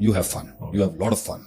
you have lot of fun।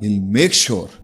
he'll make sure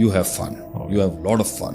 you have lot of fun।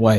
Why?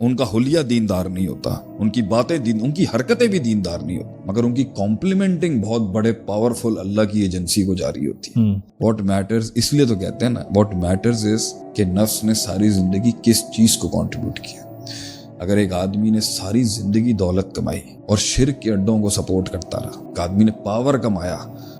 ان کا حلیہ دیندار نہیں ہوتا, ان کی باتیں ان کی حرکتیں بھی دیندار نہیں ہوتی, مگر ان کی کمپلیمنٹنگ بہت بڑے پاورفل اللہ کی ایجنسی کو جاری ہوتی ہے. واٹ میٹرز, اس لیے تو کہتے ہیں نا واٹ میٹرز از کہ نفس نے ساری زندگی کس چیز کو کنٹریبیوٹ کیا. اگر ایک آدمی نے ساری زندگی دولت کمائی اور شرک کے اڈوں کو سپورٹ کرتا رہا, ایک آدمی نے پاور کمایا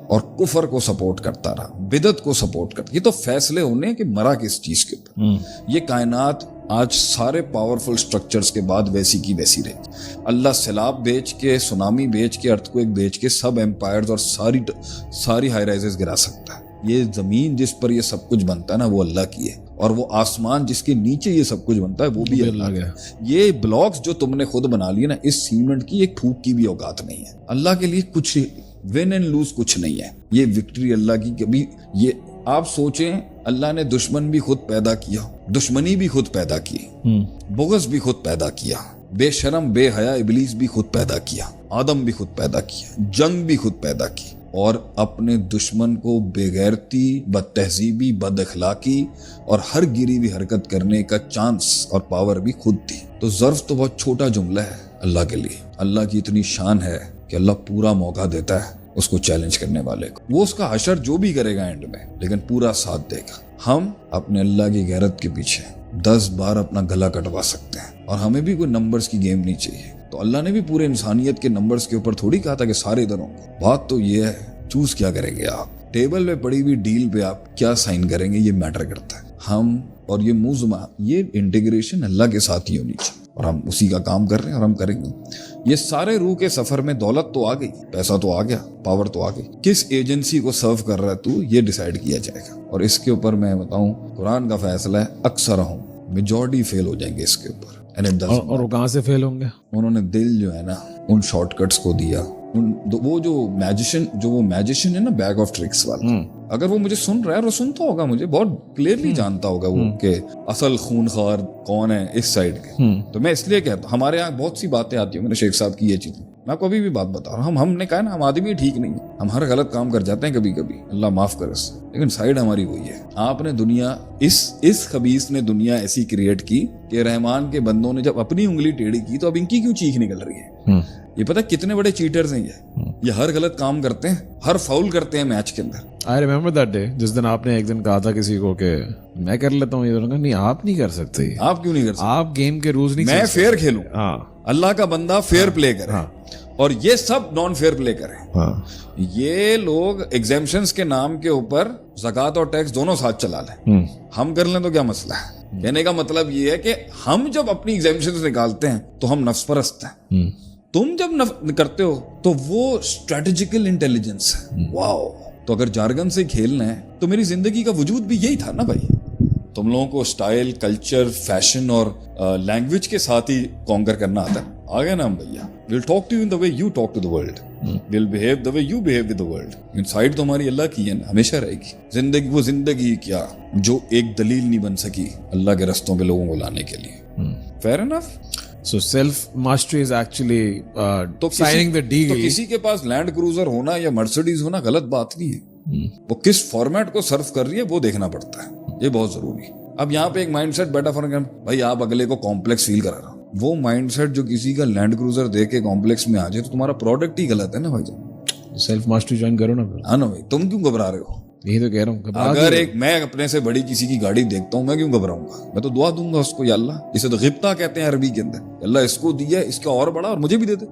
اور کفر کو سپورٹ کرتا رہا, بدعت کو سپورٹ کرتا, یہ تو فیصلے ہونے کہ مرا کس چیز کے اوپر. یہ کائنات آج سارے پاورفل سٹرکچرز کے بعد ویسی کی ویسی رہی. اللہ سیلاب بیچ کے, سونامی بیچ کے, ارتھکویک بیچ کے سب ایمپائرز اور ساری ہائی رائزز گرا سکتا ہے. یہ زمین جس پر یہ سب کچھ بنتا ہے نا وہ اللہ کی ہے, اور وہ آسمان جس کے نیچے یہ سب کچھ بنتا ہے وہ بھی اللہ کا ہے. یہ بلاکس جو تم نے خود بنا لیے نا, اس سیمنٹ کی ایک تھوک کی بھی اوقات نہیں ہے. اللہ کے لیے کچھ ون اینڈ لوز کچھ نہیں ہے. یہ وکٹری اللہ کی کبھی, یہ آپ سوچیں اللہ نے دشمن بھی خود پیدا کیا, دشمنی بھی خود پیدا کی, بغض بھی خود پیدا کیا, بے شرم بے حیا ابلیس بھی خود پیدا کیا, آدم بھی خود پیدا کیا, جنگ بھی خود پیدا کی, اور اپنے دشمن کو بے غیرتی, بد تہذیبی, بد اخلاقی اور ہر گری ہوئی حرکت کرنے کا چانس اور پاور بھی خود دی. تو ظرف تو بہت چھوٹا جملہ ہے اللہ کے لیے. اللہ کی اتنی شان ہے کہ اللہ پورا موقع دیتا ہے اس کو چیلنج کرنے والے کو. وہ اس کا حشر جو بھی کرے گا اینڈ میں, لیکن پورا ساتھ دے گا. ہم اپنے اللہ کی غیرت کے پیچھے 10 بار اپنا گلا کٹوا سکتے ہیں, اور ہمیں بھی کوئی نمبرز کی گیم نہیں چاہیے. تو اللہ نے بھی پورے انسانیت کے نمبرز کے اوپر تھوڑی کہا تھا کہ سارے ادھر ہوں گے. بات تو یہ ہے چوز کیا کریں گے آپ, ٹیبل پہ پڑی ہوئی ڈیل پہ آپ کیا سائن کریں گے, یہ میٹر کرتا ہے. ہم اور یہ موزمہ, یہ انٹیگریشن اللہ کے ساتھ ہی ہونی چاہیے, اور ہم اسی کا کام کر رہے ہیں اور ہم کریں گے. یہ سارے روح کے سفر میں دولت تو آ گئی, پیسہ تو آ گیا, پاور تو آ گئی, کس ایجنسی کو سرو کر رہا ہے تو یہ ڈیسائیڈ کیا جائے گا. اور اس کے اوپر میں بتاؤں قرآن کا فیصلہ ہے, اکثر میجورٹی فیل ہو جائیں گے اس کے اوپر. اور وہ کہاں سے فیل ہوں گے؟ انہوں نے دل جو ہے نا ان شارٹ کٹس کو دیا. وہ جو میجیشن ہے نا بیگ آف ٹرکس والا, اگر وہ مجھے سن رہا ہے, اور وہ سنتا ہوگا, مجھے بہت کلیئرلی جانتا ہوگا وہ کہ اصل خونخوار کون ہے اس سائڈ کے. تو میں اس لیے کہتا ہوں, ہمارے یہاں بہت سی باتیں آتی ہیں, میں نے شیخ صاحب کی یہ چیزیں, میں آپ کو ابھی بھی بات بتا رہا ہوں, ہم نے کہا نا ہم آدمی ٹھیک نہیں ہے, ہم ہر غلط کام کر جاتے ہیں کبھی کبھی, اللہ معاف کرے, لیکن سائڈ ہماری وہی ہے. آپ نے دنیا اس خبیث نے دنیا ایسی کریٹ کی کہ رحمان کے بندوں نے جب اپنی انگلی ٹیڑھی کی تو اب ان کی کیوں چیخ نکل رہی ہے. یہ پتہ کتنے بڑے چیٹرز ہیں یہ ہر غلط کام کرتے ہیں, ہر فاؤل کرتے ہیں میچ کے اندر. I remember that day, جس دن آپ نے ایک دن کہا تھا کسی کو کہ میں کر لیتا ہوں, یہ نہیں آپ نہیں کر سکتے. آپ کیوں نہیں کر سکتے؟ آپ گیم کے رولز نہیں, میں فیئر کھیلوں, اللہ کا بندہ فیئر پلے کرے, اور یہ سب نان فیئر پلے کریں. یہ لوگ ایگزیمشنز کے نام کے اوپر زکوٰۃ اور ٹیکس دونوں ساتھ چلا لیں, ہم کر لیں تو کیا مسئلہ ہے. کہنے کا مطلب یہ ہے کہ ہم جب اپنی ایگزیمشنز نکالتے ہیں تو ہم نفس پرست ہیں. تم جب کرتے ہو تو وہ اسٹریٹجیکل انٹیلیجنس ہے. واو. تو اگر جارگن سے کھیلنا ہے تو میری زندگی کا وجود بھی یہی تھا نا بھائی. تم لوگوں کو اسٹائل, کلچر, فیشن اور لینگویج کے ساتھ ہی کانکر کرنا آتا ہے. آ گیا نا ہم بھیا. We'll talk to you in the way you talk to the world. We'll behave the way you behave with the world. Inside تو ہماری اللہ کی ہے نا, ہمیشہ رہے گی. زندگی وہ زندگی کیا جو ایک دلیل نہیں بن سکی اللہ کے رستوں پہ لوگوں کو لانے کے لیے. Fair enough. So self mastery is actually signing the deal. تو کسی کے پاس لینڈ کروزر ہونا یا مرسڈیز ہونا غلط بات نہیں ہے, وہ کس فارمیٹ کو سرو کر رہی ہے وہ دیکھنا پڑتا ہے, یہ بہت ضروری ہے. اب یہاں پہ ایک مائنڈ سیٹ بیٹا فار ایگزامپل, بھائی آپ اگلے کو کمپلیکس فیل کرا رہا ہوں, وہ مائنڈ سیٹ جو کسی کا لینڈ کروزر دے کے کمپلیکس میں آ جائے تو تمہارا پروڈکٹ ہی غلط ہے نا بھائی جان. سیلف ماسٹری جوائن کرو نا. ہاں نا بھائی, تم کیوں گھبرا رہے ہو؟ یہی تو کہہ رہا ہوں. اگر ایک میں اپنے سے بڑی کسی کی گاڑی دیکھتا ہوں, میں کیوں گھبراؤں گا؟ میں تو دعا دوں گا اس کو, یا اللہ, اسے تو غبطہ کہتے ہیں عربی کے اندر, اللہ اس کو دیا, اس کا اور بڑا اور مجھے بھی دے دے.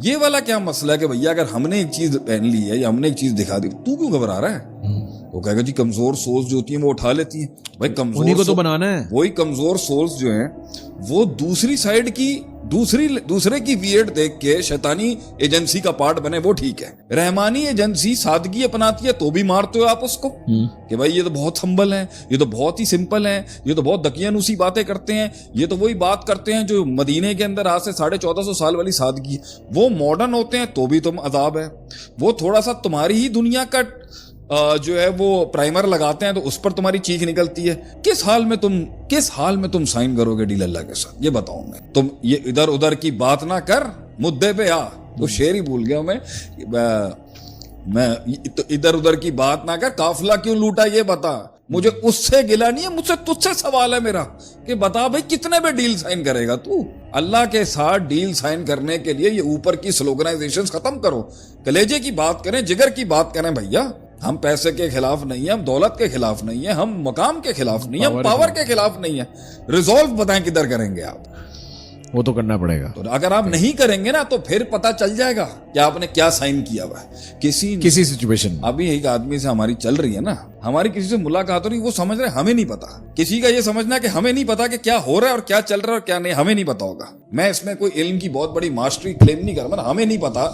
یہ والا کیا مسئلہ ہے کہ بھیا اگر ہم نے ایک چیز پہن لی ہے یا ہم نے ایک چیز دکھا دی, تو کیوں گھبرا رہا ہے؟ وہ کہے گا جی کمزور سولز جو ہوتی ہیں وہ اٹھا لیتی ہیں. بھائی کمزور کو تو بنانا ہے. وہی کمزور سولز جو ہیں وہ دوسری سائڈ کی دوسرے کی ویئرڈ دیکھ کے شیطانی ایجنسی کا پارٹ بنے, وہ ٹھیک ہے. رحمانی ایجنسی سادگی اپناتی ہے تو بھی مارتے ہو آپ اس کو کہ بھائی یہ تو بہت ہمبل ہیں, یہ تو بہت ہی سمپل ہیں, یہ تو بہت دقیانوسی باتیں کرتے ہیں, یہ تو وہی بات کرتے ہیں جو مدینے کے اندر آج سے 1450 سال والی سادگی. وہ ماڈرن ہوتے ہیں تو بھی تم عذاب ہے. وہ تھوڑا سا تمہاری ہی دنیا کا جو ہے وہ پرائمر لگاتے ہیں تو اس پر تمہاری چیخ نکلتی ہے. کس حال میں تم سائن کرو گے ڈیل اللہ کے ساتھ, یہ بتاؤں میں. تم یہ ادھر ادھر کی بات نہ کر, مدعے پہ آ. تو شعر ہی بھول گیا میں ادھر ادھر کی بات نہ کر, قافلہ کیوں لوٹا یہ بتا. مجھے اس سے گلا نہیں ہے, مجھ سے تجھ سے سوال ہے میرا کہ بتا بھائی کتنے پہ ڈیل سائن کرے گا تو. اللہ کے ساتھ ڈیل سائن کرنے کے لیے یہ اوپر کی سلوگنائزیشن ختم کرو, کلیجے کی بات کریں, جگر کی بات کریں. بھیا ہم پیسے کے خلاف نہیں ہیں, ہم دولت کے خلاف نہیں ہیں, ہم مقام کے خلاف نہیں ہیں, ہم پاور کے خلاف نہیں ہیں. ریزولو بتائیں کدھر کریں گے آپ, وہ تو کرنا پڑے گا. تو اگر آپ نہیں کریں گے نا تو پھر پتہ چل جائے گا کہ آپ نے کیا سائن کیا ہوا ہے. کسی سچویشن میں ابھی ایک آدمی سے ہماری چل رہی ہے نا, ہماری کسی سے ملاقات ہو رہی, وہ سمجھ رہے ہمیں نہیں پتا. کسی کا یہ سمجھنا کہ ہمیں نہیں پتا کہ کیا ہو رہا ہے اور کیا چل رہا ہے اور کیا نہیں, ہمیں نہیں پتا ہوگا. میں اس میں کوئی علم کی بہت بڑی ماسٹری کلیم نہیں کر رہا, ہمیں نہیں پتا.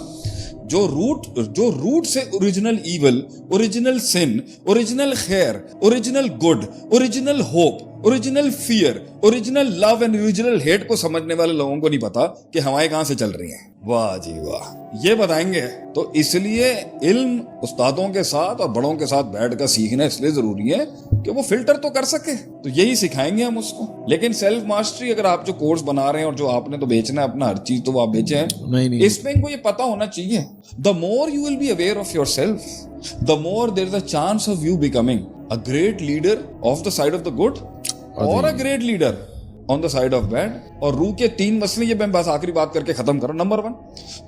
جو روٹ سے original evil, original sin, original خیر, original good, original hope, original fear, original love and original hate کو سمجھنے والے لوگوں کو نہیں پتا کہ ہوائیں کہاں سے چل رہی ہیں. واہ جی واہ, یہ بتائیں گے. تو اس لیے علم استادوں کے ساتھ اور بڑوں کے ساتھ بیٹھ کر سیکھنا اس لیے ضروری ہے کہ وہ فلٹر تو کر سکے. تو یہی سکھائیں گے ہم اس کو. لیکن سیلف ماسٹری اگر آپ جو کورس بنا رہے ہیں اور جو آپ نے تو بیچنا ہے اپنا ہر چیز, تو وہ آپ بیچیں, نہیں, اس میں ان کو یہ پتا ہونا چاہیے. The more you will be aware of yourself, the more there is a chance of you becoming a great leader of the side of the good اور a great leader on the side of bad. اور روح کے 3 مسئلے, یہ میں بس آخری بات کر کے ختم کروں. نمبر 1,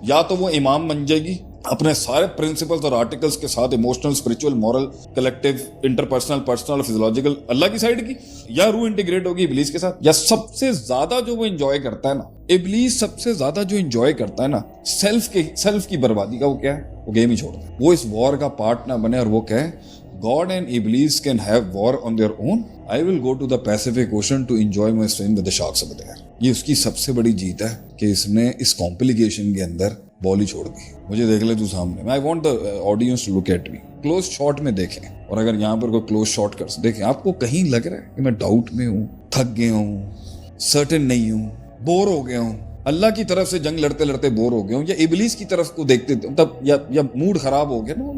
یا تو وہ امام بن جائے گی اپنے سارے پرنسپلز اور آرٹیکلز کے ساتھ, emotional, spiritual, moral, collective, interpersonal, personal, physiological, اللہ کی سائڈ کی. یا روح انٹیگریٹ ہوگی ابلیس کے ساتھ. یا سب سے زیادہ جو وہ انجوائے کرتا ہے نا ابلیس, سب سے زیادہ جو انجوائے کرتا ہے نا سیلف کی بربادی کا, وہ کیا ہے, وہ گیم ہی چھوڑ دے. وہ اس وار کا پارٹ نہ بنے اور وہ کہے God and Iblis can have war on their own. I will go to the Pacific Ocean to enjoy my swim with the sharks over there. یہ اس کی سب سے بڑی جیت ہے کہ اس نے اس کمپلیکیشن کے اندر بال ہی چھوڑ دی. مجھے دیکھ لے تو سامنے. I want the audience to look at me. Close shot میں دیکھیں, اور اگر یہاں پر کوئی کلوز شاٹ کر دیکھیں, آپ کو کہیں لگ رہا ہے کہ میں ڈاؤٹ میں ہوں, تھک گیا ہوں, سرٹن نہیں ہوں, بور ہو گیا ہوں, اللہ کی طرف سے جنگ لڑتے لڑتے بور ہو گیا ہوں, یا ابلیس کی طرف کو دیکھتے تب یا موڈ خراب ہو گیا. نو,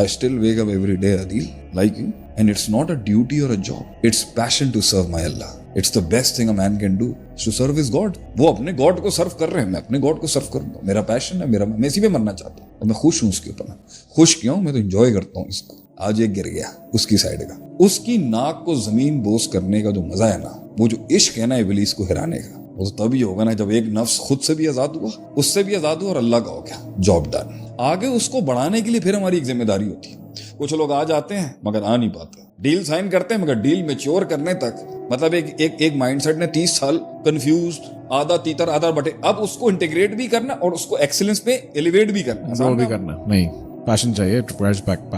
I still wake up every day, Adil, like you, and it's not a duty or a job. It's passion to serve my Allah. It's the best thing a man can do, is to serve his God. وہ اپنے God کو سرو کر رہے ہیں, میں اپنے God کو سرو کروں گا. میرا پیشن ہے, میں اسی پہ مرنا چاہتا ہوں, اور میں خوش ہوں اس کے اوپر. خوش کیا ہوں میں, تو انجوائے کرتا ہوں اس کو. آج ایک گر گیا اس کی سائڈ کا, اس کی ناک کو زمین بوس کرنے کا جو مزہ ہے نا, وہ جو عشق ہے نا ابلیس کو ہرانے کا, وہ تو تبھی ہوگا نا جب ایک نفس خود سے بھی آزاد ہوا, اس سے بھی آزاد ہوا, اور اللہ کا ہو گیا, جاب ڈن. آگے اس کو بڑھانے کے لیے پھر ہماری ایک ذمہ داری ہوتی ہے. کچھ لوگ آ جاتے ہیں مگر آ نہیں پاتے, ڈیل سائن کرتے ہیں مگر ڈیل میچور کرنے تک, مطلب ایک مائنڈ سیٹ نے 30 سال کنفیوزڈ, آدھا تیتر آدھا بٹے, اب اس کو انٹیگریٹ بھی کرنا اور اس کو ایکسلنس پہ ایلیویٹ بھی کرنا, وہ بھی کرنا. نہیں, پیشن چاہیے.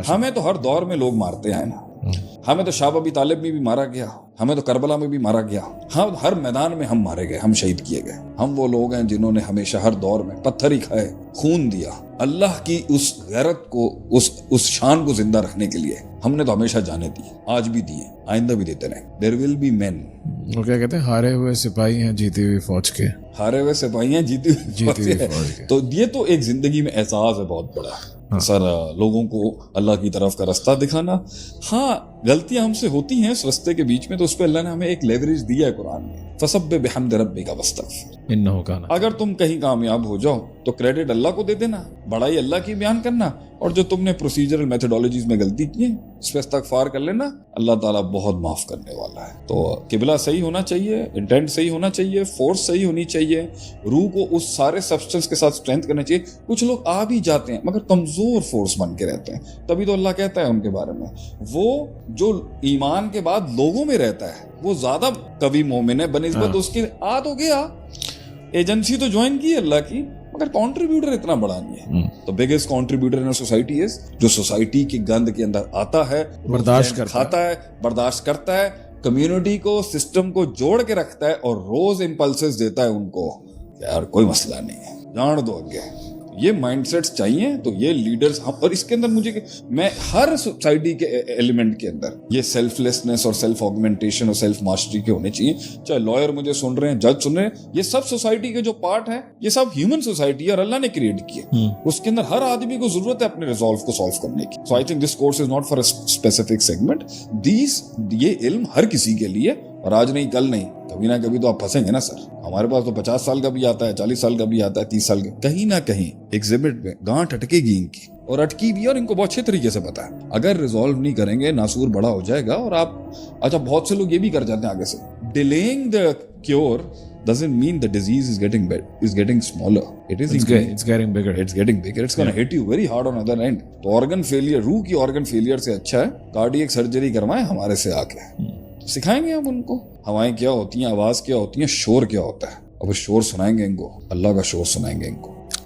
ہمیں تو ہر دور میں لوگ مارتے آئے نا. ہمیں تو شاہ ابی طالب میں بھی مارا گیا, ہمیں تو کربلا میں بھی مارا گیا, ہر میدان میں ہم مارے گئے, ہم شہید کیے گئے. ہم وہ لوگ ہیں جنہوں نے ہمیشہ ہر دور میں پتھر ہی کھائے, خون دیا. اللہ کی اس غیرت کو, اس شان کو زندہ رکھنے کے لیے ہم نے تو ہمیشہ جانے دی, آج بھی دیے, آئندہ بھی دیتے رہیں. There will be men. وہ کیا کہتے ہیں, ہارے ہوئے سپاہی ہیں جیتی ہوئی فوج کے, ہارے ہوئے سپاہی ہیں جیتی ہوئی فوج کے. تو یہ تو ایک زندگی میں احساس ہے بہت بڑا, سر لوگوں کو اللہ کی طرف کا رستہ دکھانا. ہاں غلطیاں ہم سے ہوتی ہیں اس رستے کے بیچ میں, تو اس پہ اللہ نے ہمیں ایک لیوریج دیا ہے قرآن میں, فسبح بحمد ربک واستغفر. اگر تم کہیں کامیاب ہو جاؤ تو کریڈٹ اللہ کو دے دینا, بڑائی اللہ کی بیان کرنا, اور جو تم نے پروسیجرل میتھڈالوجیز میں غلطی کی ہے اس پہ استغفار کر لینا, اللہ تعالیٰ بہت معاف کرنے والا ہے. تو قبلہ صحیح ہونا چاہیے, انٹینٹ صحیح ہونا چاہیے, فورس صحیح ہونی چاہیے, روح کو اس سارے سبسٹنس کے ساتھ اسٹرینتھ کرنا چاہیے. کچھ لوگ آ بھی جاتے ہیں مگر کمزور فورس بن کے رہتے ہیں, تبھی تو اللہ کہتا ہے ان کے بارے میں, وہ جو ایمان کے بعد لوگوں میں رہتا ہے وہ زیادہ قوی مومن ہے بنسبت اس کی. آ تو گیا, ایجنسی تو جوائن کی اللہ کی, مگر کنٹریبیوٹر اتنا بڑا نہیں ہے. تو بگیسٹ کنٹریبیوٹر ان سوسائٹی ہے جو سوسائٹی کی گند کے اندر آتا ہے, برداشت کھاتا ہے, برداشت کرتا ہے, کمیونٹی کو, سسٹم کو جوڑ کے رکھتا ہے, اور روز امپلسز دیتا ہے ان کو, یار کوئی مسئلہ نہیں ہے, جان دو آگے. یہ مائنڈ سیٹس چاہیے. تو یہ لیڈرز, اور اس کے اندر میں ہر سوسائٹی کے ایلیمنٹ کے اندر یہ سیلف لیسنس اور سیلف آگمنٹیشن اور سیلف ماسٹری کے ہونے چاہیے. چاہے لائر مجھے سن رہے ہیں, جج سن رہے ہیں, یہ سب سوسائٹی کے جو پارٹ ہے, یہ سب ہیومن سوسائٹی ہے اور اللہ نے کریٹ کی ہے. اس کے اندر ہر آدمی کو ضرورت ہے اپنے ریزالو کو سالو کرنے کی. So I think this course is not for a specific segment. یہ علم ہر کسی کے لیے, اور آج نہیں کل نہیں کبھی نہ کبھی تو آپ پھنسیں گے نا سر. ہمارے پاس تو 50 سال کا بھی آتا ہے, 40 سال کا بھی آتا ہے, 30 سال کا. کہیں نہ کہیں ایگزیبٹ پہ گانٹھ اٹکے گی ان کی, اور اٹکی بھی, اور ان کو بہت اچھے طریقے سے پتا ہے. اگر ریزالو نہیں کریں گے ناسور بڑا ہو جائے گا. اور آپ اچھا بہت سے لوگ یہ بھی کر جاتے ہیں آگے سے, delaying the cure doesn't mean the disease is getting smaller. It's getting bigger. It's going to hit you very hard on other end. تو organ failure, روح کی organ failure سے اچھا ہے کارڈیک سرجری کروائیں ہمارے سے آ کے. سکھائیں گے ہم ان کو ہوائیں کیا ہوتی ہیں, آواز کیا ہوتی ہیں, شور کیا ہوتا ہے. اب شور سنائیں گے ان کو, اللہ کا شور سنائیں گے ان کو.